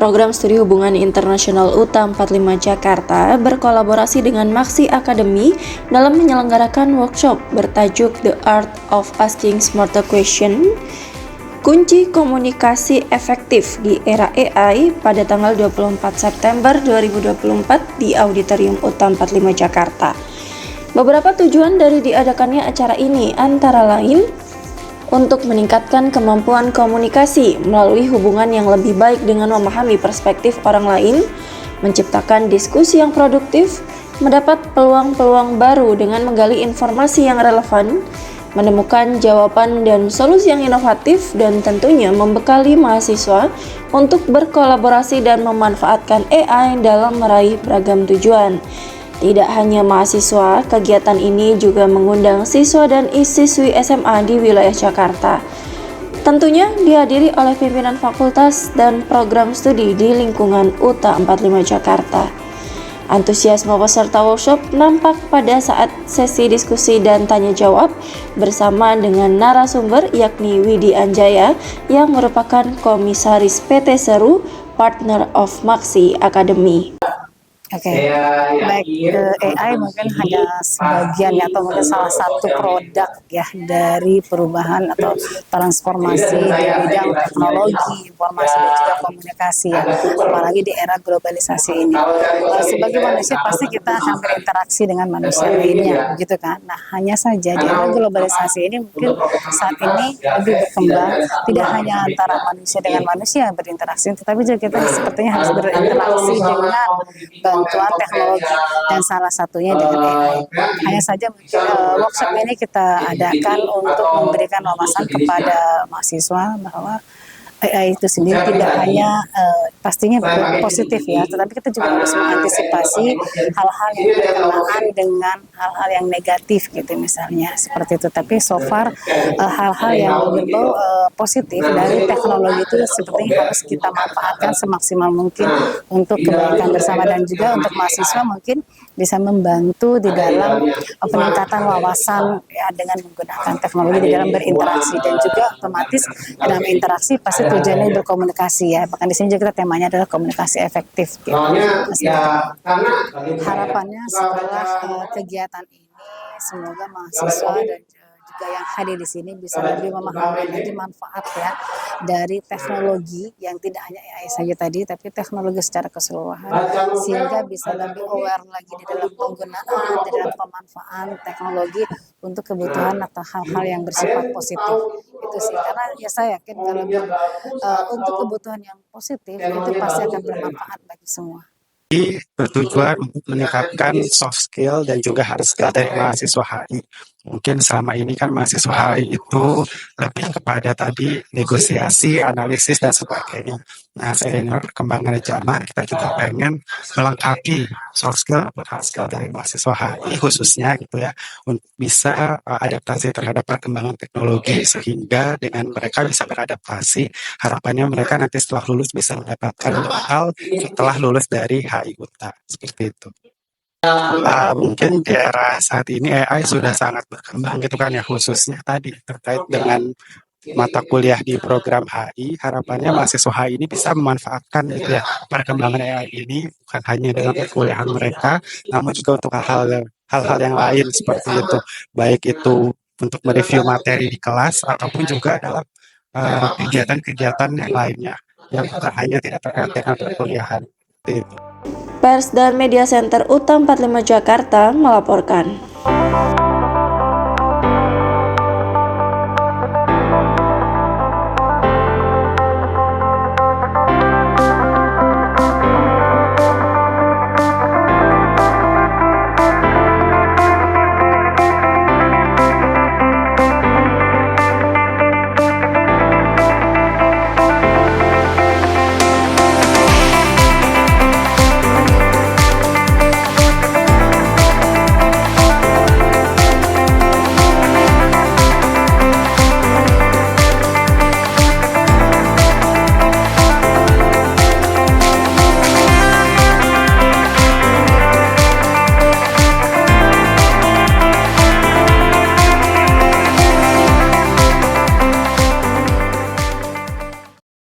Program Studi Hubungan Internasional UTA 45 Jakarta berkolaborasi dengan Maksi Academy dalam menyelenggarakan workshop bertajuk The Art of Asking Smarter Question, Kunci Komunikasi Efektif di Era AI pada tanggal 24 September 2024 di Auditorium UTA 45 Jakarta. Beberapa tujuan dari diadakannya acara ini antara lain untuk meningkatkan kemampuan komunikasi melalui hubungan yang lebih baik dengan memahami perspektif orang lain, menciptakan diskusi yang produktif, mendapat peluang-peluang baru dengan menggali informasi yang relevan, menemukan jawaban dan solusi yang inovatif, dan tentunya membekali mahasiswa untuk berkolaborasi dan memanfaatkan AI dalam meraih beragam tujuan. Tidak hanya mahasiswa, kegiatan ini juga mengundang siswa dan siswi SMA di wilayah Jakarta. Tentunya dihadiri oleh pimpinan fakultas dan program studi di lingkungan UTA 45 Jakarta. Antusiasme peserta workshop nampak pada saat sesi diskusi dan tanya jawab bersama dengan narasumber yakni Widi Anjaya yang merupakan komisaris PT Seru, partner of Maksi Academy. Oke, baik, AI mungkin hanya sebagian ya, atau mungkin salah satu produk ya dari perubahan atau transformasi di bidang teknologi, informasi dan juga komunikasi ya, apalagi di era globalisasi ini. Sebagai manusia pasti kita akan berinteraksi dengan manusia lainnya, gitu kan. Nah, hanya saja di era globalisasi ini mungkin saat ini lebih berkembang, tidak hanya antara manusia dengan manusia berinteraksi, tetapi juga kita sepertinya harus berinteraksi dengan bantuan teknologi dan salah satunya dengan AI. Hanya saja workshop ini kita adakan untuk memberikan wawasan kepada mahasiswa bahwa AI itu sendiri tidak hanya pastinya positif ya, tetapi kita juga harus mengantisipasi hal-hal yang berkenaan dengan hal-hal yang negatif gitu misalnya seperti itu. Tapi so far hal-hal yang berbau positif dari teknologi itu sepertinya harus kita manfaatkan semaksimal mungkin untuk kebaikan bersama, dan juga untuk mahasiswa mungkin bisa membantu di dalam peningkatan wawasan ya, dengan menggunakan teknologi di dalam berinteraksi, dan juga otomatis dalam interaksi pasti tujuannya berkomunikasi ya. Bahkan di sini juga temanya adalah komunikasi efektif. Gitu. Harapannya setelah kegiatan ini semoga mahasiswa dan juga yang hadir di sini bisa lebih memahami lagi manfaat ya dari teknologi yang tidak hanya AI saja tadi, tapi teknologi secara keseluruhan, sehingga bisa lebih aware lagi di dalam penggunaan, di dalam pemanfaatan teknologi untuk kebutuhan atau hal-hal yang bersifat positif. Itu sih, karena ya saya yakin kalau untuk kebutuhan yang positif itu pasti akan bermanfaat bagi semua. Bertujuan untuk meningkatkan soft skill dan juga hard skill dari mahasiswa HI. Mungkin selama ini kan mahasiswa HI itu lebih kepada tadi negosiasi, analisis, dan sebagainya. Nah, seiring perkembangan zaman, kita juga pengen melengkapi soft skill atau hard skill dari mahasiswa HI khususnya gitu ya, untuk bisa adaptasi terhadap perkembangan teknologi, sehingga dengan mereka bisa beradaptasi, harapannya mereka nanti setelah lulus bisa mendapatkan hal setelah lulus dari HI UTA, seperti itu. Mungkin di era saat ini AI sudah sangat berkembang gitu kan ya, khususnya tadi terkait dengan mata kuliah di program HI. Harapannya mahasiswa HI ini bisa memanfaatkan gitu ya perkembangan AI ini bukan hanya dengan perkuliahan mereka, namun juga untuk hal-hal yang lain seperti itu, baik itu untuk mereview materi di kelas ataupun juga dalam kegiatan-kegiatan yang lainnya yang bukan hanya tidak terkait dengan perkuliahan. Pers dan Media Center UTA 45 Jakarta melaporkan.